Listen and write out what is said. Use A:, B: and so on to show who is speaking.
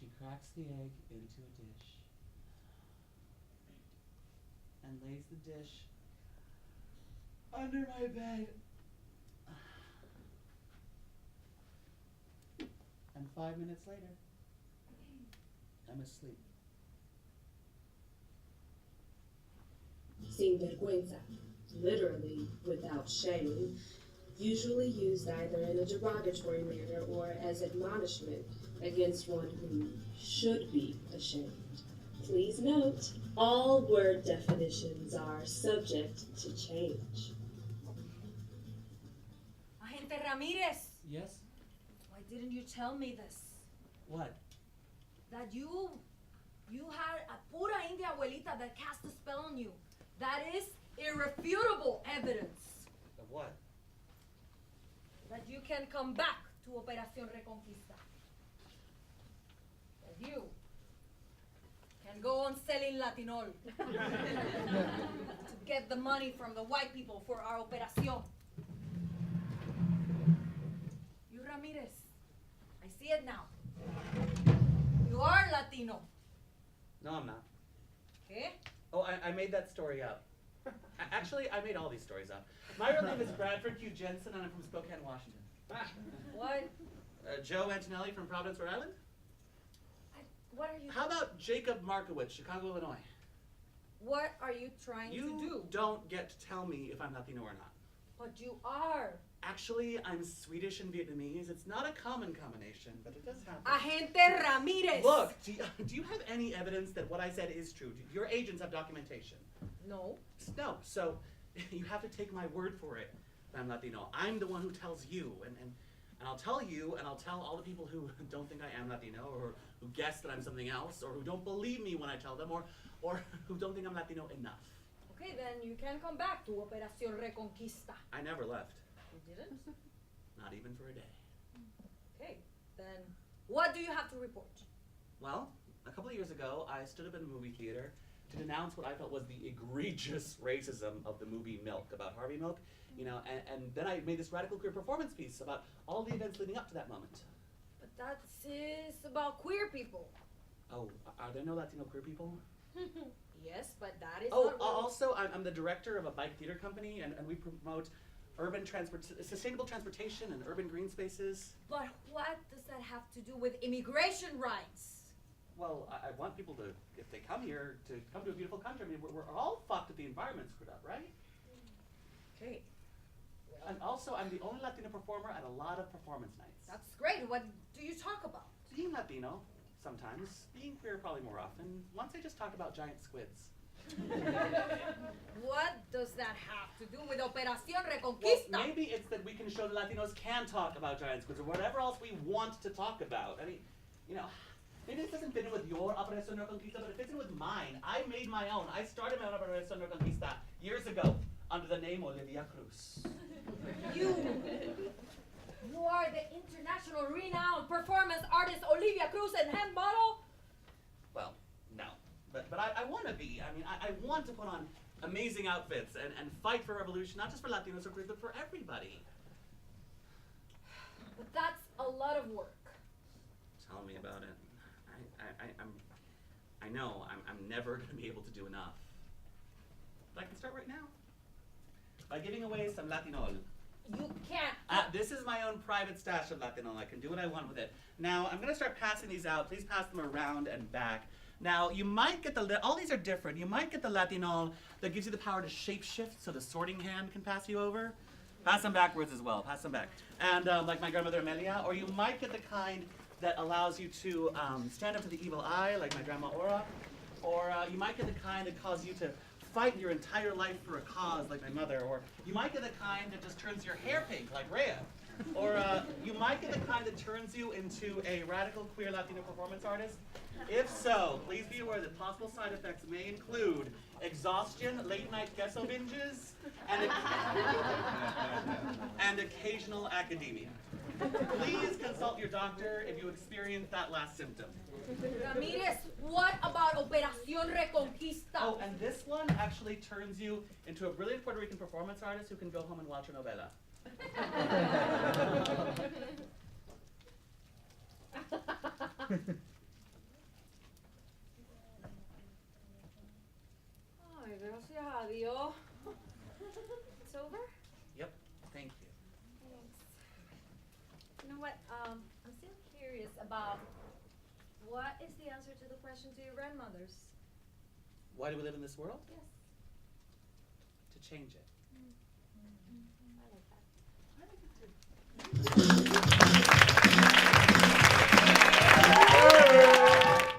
A: She cracks the egg into a dish and lays the dish under my bed. And 5 minutes later, I'm asleep.
B: Sin vergüenza, literally without shame, usually used either in a derogatory manner or as admonishment against one who should be ashamed. Please note, all word definitions are subject to change.
C: Agente Ramirez,
A: Yes?
C: why didn't you tell me this?
A: What?
C: That you had a pura India abuelita that cast a spell on you. That is irrefutable evidence
A: Of what?
C: that you can come back to Operación Reconquista. That you can go on selling Latinol to get the money from the white people for our operación. You Ramirez, I see it now. You are Latino.
A: No, I'm not.
C: Okay?
A: Oh, I made that story up. Actually, I made all these stories up. My real name is Bradford Q. Jensen, and I'm from Spokane, Washington.
C: What?
A: Joe Antonelli from Providence, Rhode Island.
C: What are you?
A: How about Jacob Markowitz, Chicago, Illinois?
C: What are you trying to do?
A: You don't get to tell me if I'm Latino or not.
C: But you are.
A: Actually, I'm Swedish and Vietnamese. It's not a common combination, but it does happen.
C: Agente Ramirez.
A: Look, do you have any evidence that what I said is true? Do your agents have documentation?
C: No.
A: No, so you have to take my word for it that I'm Latino. I'm the one who tells you, and I'll tell you, and I'll tell all the people who don't think I am Latino, or who guess that I'm something else, or who don't believe me when I tell them, or who don't think I'm Latino enough.
C: Okay, then you can come back to Operación Reconquista.
A: I never left,
C: You didn't?
A: not even for a day.
C: Okay, then what do you have to report?
A: Well, a couple of years ago, I stood up in a movie theater to denounce what I felt was the egregious racism of the movie Milk, about Harvey Milk, and then I made this radical queer performance piece about all the events leading up to that moment.
C: But that is about queer people.
A: Oh, are there no Latino queer people?
C: Yes, but that is
A: Oh,
C: not really-
A: also, I'm the director of a bike theater company, and we promote sustainable transportation and urban green spaces.
C: But what does that have to do with immigration rights?
A: Well, I want people to, if they come here, to come to a beautiful country. I mean, we're all fucked if the environment's screwed up, right?
C: Okay,
A: And also, I'm the only Latino performer at a lot of performance nights.
C: that's great. What do you talk about?
A: Being Latino, sometimes. Being queer, probably more often. Once I just talk about giant squids.
C: What does that have to do with Operación
A: Well,
C: Reconquista?
A: maybe it's that we can show that Latinos can talk about giant squids or whatever else we want to talk about. I mean, maybe this doesn't fit in with your Operación Reconquista, but it fits in with mine. I made my own. I started my own Operación Reconquista years ago under the name Olivia Cruz.
C: You are the international renowned performance artist Olivia Cruz and hand model?
A: Well, no. But I want to be. I mean, I want to put on amazing outfits and fight for revolution, not just for Latinos or queers, but for everybody.
C: But that's a lot of work.
A: Tell me about it. I know I'm never going to be able to do enough. But I can start right now by giving away some Latinol.
C: You can't.
A: This is my own private stash of Latinol. I can do what I want with it. Now, I'm going to start passing these out. Please pass them around and back. Now, you might get all these are different. You might get the Latinol that gives you the power to shapeshift so the sorting hand can pass you over. Pass them backwards as well. Pass them back. And like my grandmother Amelia. Or you might get the kind that allows you to stand up to the evil eye, like my grandma Aura. Or you might get the kind that causes you to fight your entire life for a cause, like my mother. Or you might get the kind that just turns your hair pink, like Rhea. Or you might get the kind that turns you into a radical queer Latino performance artist. If so, please be aware that possible side effects may include exhaustion, late-night gesso binges, and occasional academia. Please consult your doctor if you experience that last symptom.
C: Ramirez, what about Operación Reconquista?
A: Oh, and this one actually turns you into a brilliant Puerto Rican performance artist who can go home and watch a novela.
C: vio. It's over?
A: Yep, thank you.
C: Thanks. You know what? I'm still curious about what is the answer to the question to your grandmothers?
A: Why do we live in this world?
C: Yes.
A: To change it.
C: I like that.